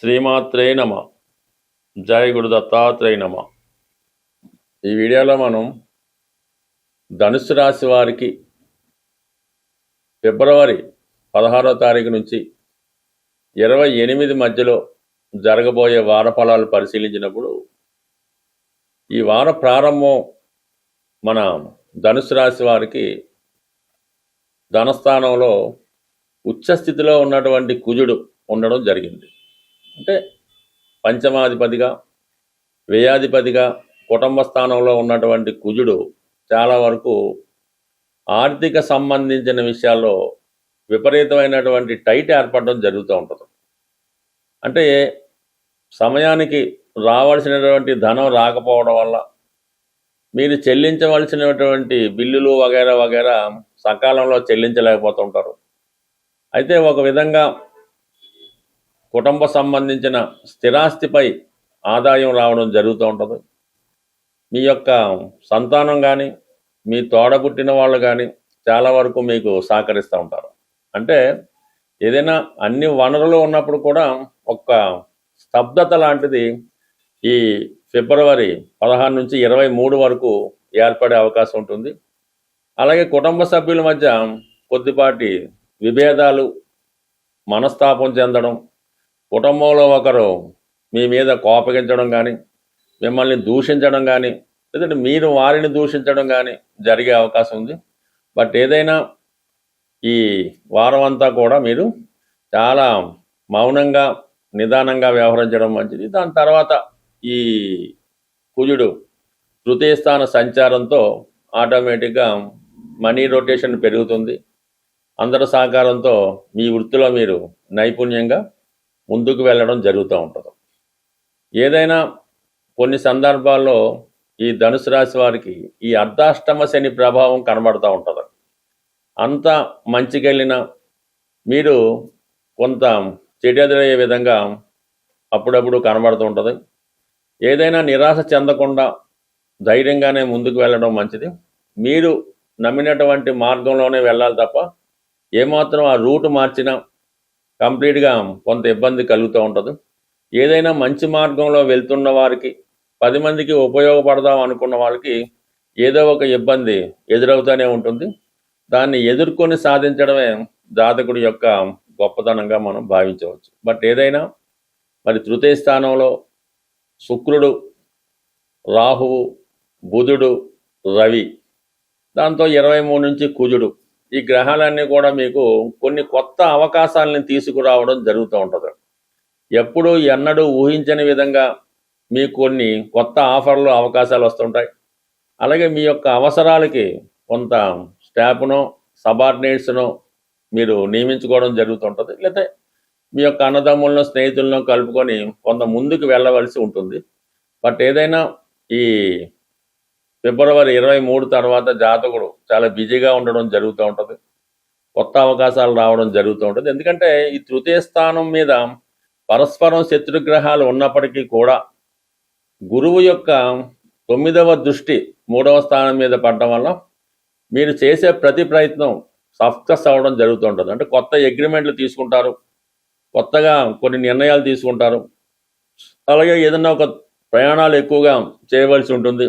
శ్రీమాత్రే నమ. జై గురు దత్తాత్రేయ నమ. ఈ వీడియోలో మనం ధనుస్సు రాశి వారికి ఫిబ్రవరి 16వ తారీఖు నుంచి 28 మధ్యలో జరగబోయే వార ఫలాలు పరిశీలించినప్పుడు ఈ వార ప్రారంభం మన ధనుస్సు రాశి వారికి ధనస్థానంలో ఉచ్చస్థితిలో ఉన్నటువంటి కుజుడు ఉండడం జరిగింది. అంటే పంచమాధిపతిగా వ్యయాధిపతిగా కుటుంబ స్థానంలో ఉన్నటువంటి కుజుడు చాలా వరకు ఆర్థిక సంబంధించిన విషయాల్లో విపరీతమైనటువంటి టైట్ ఏర్పడడం జరుగుతూ ఉంటుంది. అంటే సమయానికి రావాల్సినటువంటి ధనం రాకపోవడం వల్ల మీరు చెల్లించవలసినటువంటి బిల్లులు వగైరా వగైరా సకాలంలో చెల్లించలేకపోతుంటారు. అయితే ఒక విధంగా కుటుంబ సంబంధించిన స్థిరాస్తిపై ఆదాయం రావడం జరుగుతూ ఉంటుంది. మీ యొక్క సంతానం కానీ మీ తోడబుట్టిన వాళ్ళు కానీ చాలా వరకు మీకు సహకరిస్తూ ఉంటారు. అంటే ఏదైనా అన్ని వనరులు ఉన్నప్పుడు కూడా ఒక స్తబ్దత లాంటిది ఈ ఫిబ్రవరి 16 నుంచి 23 వరకు ఏర్పడే అవకాశం ఉంటుంది. అలాగే కుటుంబ సభ్యుల మధ్య కొద్దిపాటి విభేదాలు, మనస్తాపం చెందడం, కుటుంబంలో ఒకరు మీ మీద కోపగించడం కానీ, మిమ్మల్ని దూషించడం కానీ, లేదంటే మీరు వారిని దూషించడం కానీ జరిగే అవకాశం ఉంది. బట్ ఏదైనా ఈ వారం అంతా కూడా మీరు చాలా మౌనంగా నిదానంగా వ్యవహరించడం మంచిది. దాని తర్వాత ఈ కుజుడు తృతీయ స్థాన సంచారంతో ఆటోమేటిక్గా మనీ రొటేషన్ పెరుగుతుంది. అందరి సహకారంతో మీ వృత్తిలో మీరు నైపుణ్యంగా ముందుకు వెళ్ళడం జరుగుతూ ఉంటుంది. ఏదైనా కొన్ని సందర్భాల్లో ఈ ధనుసు రాశి వారికి ఈ అర్ధాష్టమ శని ప్రభావం కనబడుతూ ఉంటుంది. అంత మంచికెళ్ళినా మీరు కొంత చెడెదురయ్యే విధంగా అప్పుడప్పుడు కనబడుతూ ఉంటుంది. ఏదైనా నిరాశ చెందకుండా ధైర్యంగానే ముందుకు వెళ్ళడం మంచిది. మీరు నమ్మినటువంటి మార్గంలోనే వెళ్ళాలి తప్ప ఏమాత్రం ఆ రూట్ మార్చినా కంప్లీట్గా కొంత ఇబ్బంది కలుగుతూ ఉంటుంది. ఏదైనా మంచి మార్గంలో వెళ్తున్న వారికి 10 మందికి ఉపయోగపడదాం అనుకున్న వాళ్ళకి ఏదో ఒక ఇబ్బంది ఎదురవుతూనే ఉంటుంది. దాన్ని ఎదుర్కొని సాధించడమే జాతకుడి యొక్క గొప్పతనంగా మనం భావించవచ్చు. బట్ ఏదైనా మరి తృతీయ స్థానంలో శుక్రుడు, రాహువు, బుధుడు, రవి, దాంతో 23 నుంచి కుజుడు, ఈ గ్రహాలన్నీ కూడా మీకు కొన్ని కొత్త అవకాశాలని తీసుకురావడం జరుగుతూ ఉంటుంది. ఎప్పుడు ఎన్నడూ ఊహించని విధంగా మీకు కొన్ని కొత్త ఆఫర్లు, అవకాశాలు వస్తుంటాయి. అలాగే మీ యొక్క అవసరాలకి కొంత స్టాఫ్ను, సబార్డినేట్స్ను మీరు నియమించుకోవడం జరుగుతుంటుంది. లేకపోతే మీ యొక్క అన్నదమ్ములను, స్నేహితులను కలుపుకొని కొంత ముందుకు వెళ్ళవలసి ఉంటుంది. బట్ ఏదైనా ఈ ఫిబ్రవరి 23 తర్వాత జాతకుడు చాలా బిజీగా ఉండడం జరుగుతూ ఉంటుంది. కొత్త అవకాశాలు రావడం జరుగుతూ ఉంటుంది. ఎందుకంటే ఈ తృతీయ స్థానం మీద పరస్పరం శత్రుగ్రహాలు ఉన్నప్పటికీ కూడా గురువు యొక్క 9వ దృష్టి 3వ స్థానం మీద పడడం వల్ల మీరు చేసే ప్రతి ప్రయత్నం సక్సెస్ అవ్వడం జరుగుతూ ఉంటుంది. అంటే కొత్త అగ్రిమెంట్లు తీసుకుంటారు, కొత్తగా కొన్ని నిర్ణయాలు తీసుకుంటారు. అలాగే ఏదైనా ఒక ప్రయాణాలు ఎక్కువగా చేయవలసి ఉంటుంది.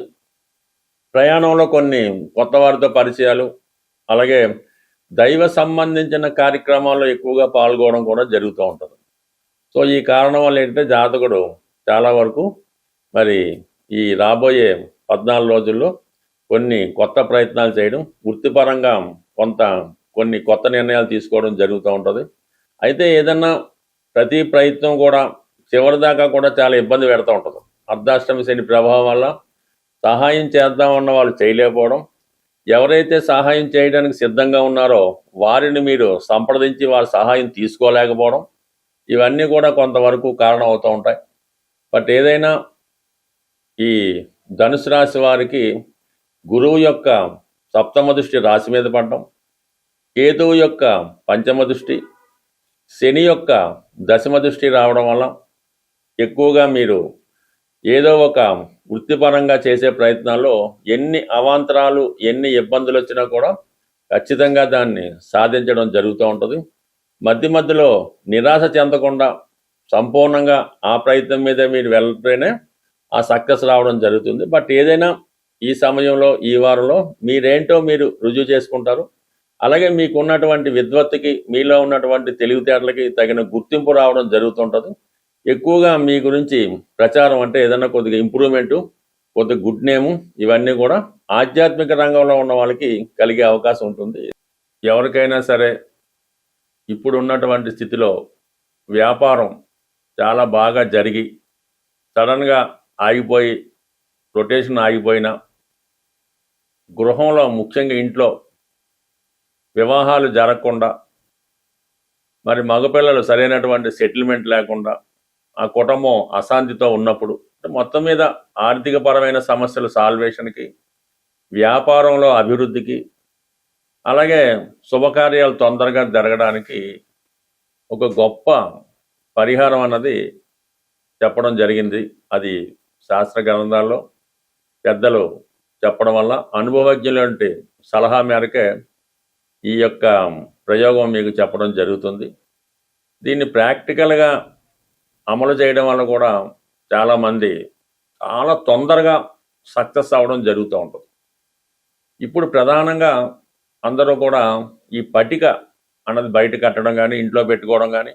ప్రయాణంలో కొన్ని కొత్త వారితో పరిచయాలు, అలాగే దైవ సంబంధించిన కార్యక్రమాల్లో ఎక్కువగా పాల్గొనడం కూడా జరుగుతూ ఉంటుంది. సో ఈ కారణం వల్ల ఏంటంటే జాతకుడు చాలా వరకు మరి ఈ రాబోయే 14 రోజుల్లో కొన్ని కొత్త ప్రయత్నాలు చేయడం, వృత్తిపరంగా కొన్ని కొత్త నిర్ణయాలు తీసుకోవడం జరుగుతూ ఉంటుంది. అయితే ఏదన్నా ప్రతి ప్రయత్నం కూడా చివరిదాకా కూడా చాలా ఇబ్బంది పెడుతూ ఉంటుంది. అర్ధాష్టమి శని ప్రభావం వల్ల సహాయం చేద్దామన్న వాళ్ళు చేయలేకపోవడం, ఎవరైతే సహాయం చేయడానికి సిద్ధంగా ఉన్నారో వారిని మీరు సంప్రదించి వారి సహాయం తీసుకోలేకపోవడం, ఇవన్నీ కూడా కొంతవరకు కారణం అవుతూ ఉంటాయి. బట్ ఏదైనా ఈ ధనుసు రాశి వారికి గురువు యొక్క 7వ దృష్టి రాశి మీద పడడం, కేతువు యొక్క 5వ దృష్టి, శని యొక్క 10వ దృష్టి రావడం వల్ల ఎక్కువగా మీరు ఏదో ఒక వృత్తిపరంగా చేసే ప్రయత్నాల్లో ఎన్ని అవాంతరాలు, ఎన్ని ఇబ్బందులు వచ్చినా కూడా ఖచ్చితంగా దాన్ని సాధించడం జరుగుతూ ఉంటుంది. మధ్య మధ్యలో నిరాశ చెందకుండా సంపూర్ణంగా ఆ ప్రయత్నం మీదే మీరు వెళ్తేనే ఆ సక్సెస్ రావడం జరుగుతుంది. బట్ ఏదైనా ఈ సమయంలో ఈ వారంలో మీరేంటో మీరు రుజువు చేసుకుంటారు. అలాగే మీకు ఉన్నటువంటి విద్వత్తుకి మీలో ఉన్నటువంటి తెలివితేటలకి తగిన గుర్తింపు రావడం జరుగుతుంటుంది. ఎక్కువగా మీ గురించి ప్రచారం అంటే ఏదైనా కొద్దిగా ఇంప్రూవ్మెంటు, కొద్దిగా గుడ్ నేము, ఇవన్నీ కూడా ఆధ్యాత్మిక రంగంలో ఉన్న వాళ్ళకి కలిగే అవకాశం ఉంటుంది. ఎవరికైనా సరే ఇప్పుడు ఉన్నటువంటి స్థితిలో వ్యాపారం చాలా బాగా జరిగి సడన్గా ఆగిపోయి రొటేషన్ ఆగిపోయినా, గృహంలో ముఖ్యంగా ఇంట్లో వివాహాలు జరగకుండా, మరి మగపిల్లలు సరైనటువంటి సెటిల్మెంట్ లేకుండా, ఆ కుటుంబం అశాంతితో ఉన్నప్పుడు, మొత్తం మీద ఆర్థికపరమైన సమస్యల సాల్వేషన్కి, వ్యాపారంలో అభివృద్ధికి, అలాగే శుభకార్యాలు తొందరగా జరగడానికి ఒక గొప్ప పరిహారం అన్నది చెప్పడం జరిగింది. అది శాస్త్ర గ్రంథాల్లో పెద్దలు చెప్పడం వల్ల అనుభవజ్ఞులంటి సలహా మేరకే ఈ యొక్క ప్రయోగం మీకు చెప్పడం జరుగుతుంది. దీన్ని ప్రాక్టికల్గా అమలు చేయడం వల్ల కూడా చాలామంది చాలా తొందరగా సక్సెస్ అవ్వడం జరుగుతూ ఉంటుంది. ఇప్పుడు ప్రధానంగా అందరూ కూడా ఈ పటిక అన్నది బయట కట్టడం కానీ, ఇంట్లో పెట్టుకోవడం కానీ,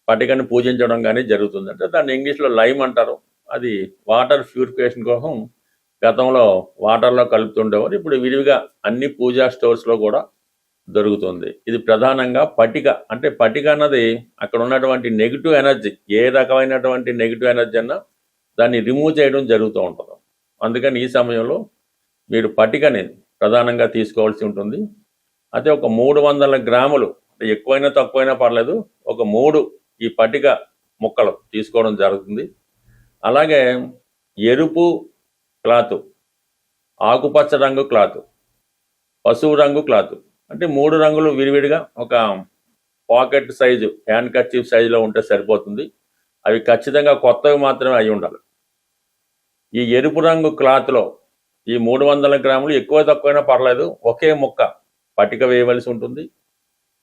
పటికని పూజించడం కానీ జరుగుతుంది. అంటే దాన్ని ఇంగ్లీష్లో లైమ్ అంటారు. అది వాటర్ ప్యూరిఫికేషన్ కోసం గతంలో వాటర్లో కలుపుతుండేవారు. ఇప్పుడు విరివిగా అన్ని పూజా స్టోర్స్లో కూడా దొరుకుతుంది. ఇది ప్రధానంగా పటిక. అంటే పటిక అన్నది అక్కడ ఉన్నటువంటి నెగిటివ్ ఎనర్జీ, ఏ రకమైనటువంటి నెగిటివ్ ఎనర్జీ అన్నా దాన్ని రిమూవ్ చేయడం జరుగుతూ ఉంటుంది. అందుకని ఈ సమయంలో మీరు పటికని ప్రధానంగా తీసుకోవాల్సి ఉంటుంది. అయితే ఒక 300 గ్రాములు, ఎక్కువైనా తక్కువైనా పర్లేదు, ఒక 3 ఈ పటిక ముక్కలు తీసుకోవడం జరుగుతుంది. అలాగే ఎరుపు క్లాత్, ఆకుపచ్చ రంగు క్లాత్, పసుపు రంగు క్లాత్, అంటే 3 రంగులు విడివిడిగా ఒక పాకెట్ సైజు, హ్యాండ్ కర్చీఫ్ సైజులో ఉంటే సరిపోతుంది. అవి ఖచ్చితంగా కొత్తవి మాత్రమే అయి ఉండాలి. ఈ ఎరుపు రంగు క్లాత్లో ఈ 300 గ్రాములు, ఎక్కువ తక్కువైనా పర్లేదు, ఒకే ముక్క పటిక వేయవలసి ఉంటుంది.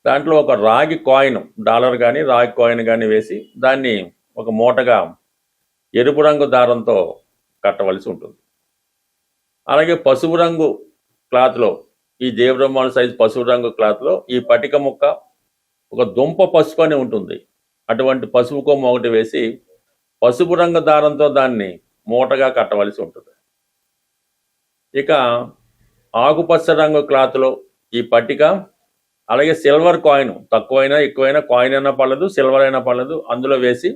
దాంట్లో ఒక రాగి కాయిన్, డాలర్ కానీ రాగి కాయిన్ కానీ వేసి దాన్ని ఒక మూటగా ఎరుపు రంగు దారంతో కట్టవలసి ఉంటుంది. అలాగే పసుపు రంగు క్లాత్లో, ఈ దేవబ్రహ్మాల సైజు పసుపు రంగు క్లాత్లో ఈ పటిక ముక్క, ఒక దుంప పసుపు అని ఉంటుంది, అటువంటి పసుపు కొమ్మ ఒకటి వేసి పసుపు రంగు దారంతో దాన్ని మూటగా కట్టవలసి ఉంటుంది. ఇక ఆకుపచ్చ రంగు క్లాత్లో ఈ పట్టిక, అలాగే సిల్వర్ కాయిన్, తక్కువైనా ఎక్కువైనా కాయిన్ అయినా పర్లేదు, సిల్వర్ అయినా పర్లేదు, అందులో వేసి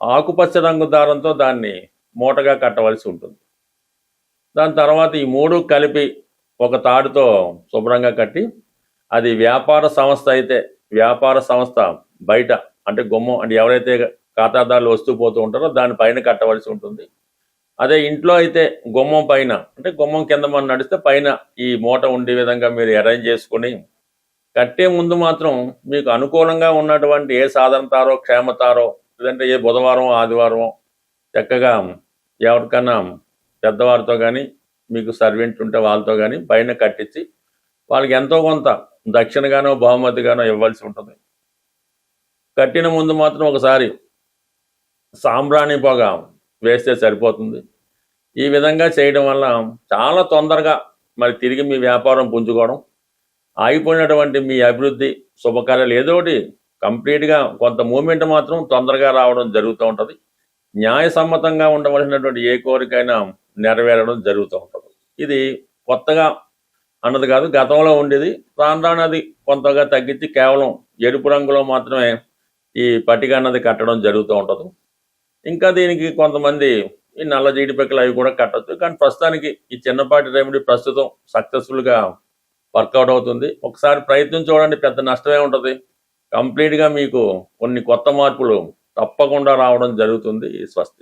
ఆకుపచ్చ రంగు దారంతో దాన్ని మూటగా కట్టవలసి ఉంటుంది. దాని తర్వాత ఈ 3 కలిపి ఒక తాడుతో శుభ్రంగా కట్టి, అది వ్యాపార సంస్థ అయితే వ్యాపార సంస్థ బయట, అంటే గుమ్మం, అంటే ఎవరైతే ఖాతాదారులు వస్తూ పోతూ ఉంటారో దానిపైన కట్టవలసి ఉంటుంది. అదే ఇంట్లో అయితే గుమ్మం పైన, అంటే గుమ్మం కింద మనం నడిస్తే పైన ఈ మూట ఉండే విధంగా మీరు అరేంజ్ చేసుకుని, కట్టే ముందు మాత్రం మీకు అనుకూలంగా ఉన్నటువంటి ఏ సాధనతారో, క్షేమతారో, లేదంటే ఏ బుధవారం ఆదివారం చక్కగా ఎవరికన్నా పెద్దవారితో కానీ, మీకు సర్వెంట్ ఉంటే వాళ్ళతో కానీ పైన కట్టించి వాళ్ళకి ఎంతో కొంత దక్షిణగానో బహుమతిగానో ఇవ్వాల్సి ఉంటుంది. కట్టిన ముందు మాత్రం ఒకసారి సాంబ్రాణి పొగ వేస్తే సరిపోతుంది. ఈ విధంగా చేయడం వల్ల చాలా తొందరగా మరి తిరిగి మీ వ్యాపారం పుంజుకోవడం, ఆగిపోయినటువంటి మీ అభివృద్ధి, శుభకార్యాలు ఏదో ఒకటి కంప్లీట్గా కొంత మూమెంట్ మాత్రం తొందరగా రావడం జరుగుతూ ఉంటుంది. న్యాయసమ్మతంగా ఉండవలసినటువంటి ఏ కోరికైనా నెరవేరడం జరుగుతూ ఉంటుంది. ఇది కొత్తగా అన్నది కాదు, గతంలో ఉండేది. రాను రాను అది కొంతగా తగ్గించి కేవలం ఎరుపు రంగులో మాత్రమే ఈ పట్టిక అన్నది కట్టడం జరుగుతూ ఉంటుంది. ఇంకా దీనికి కొంతమంది ఈ నల్ల జీడిపక్కలు అవి కూడా కట్టచ్చు. కానీ ప్రస్తుతానికి ఈ చిన్నపాటి రెమెడీ ప్రస్తుతం సక్సెస్ఫుల్గా వర్కౌట్ అవుతుంది. ఒకసారి ప్రయత్నం చూడండి, పెద్ద నష్టమే ఉంటుంది. కంప్లీట్గా మీకు కొన్ని కొత్త మార్పులు తప్పకుండా రావడం జరుగుతుంది. స్వస్తి.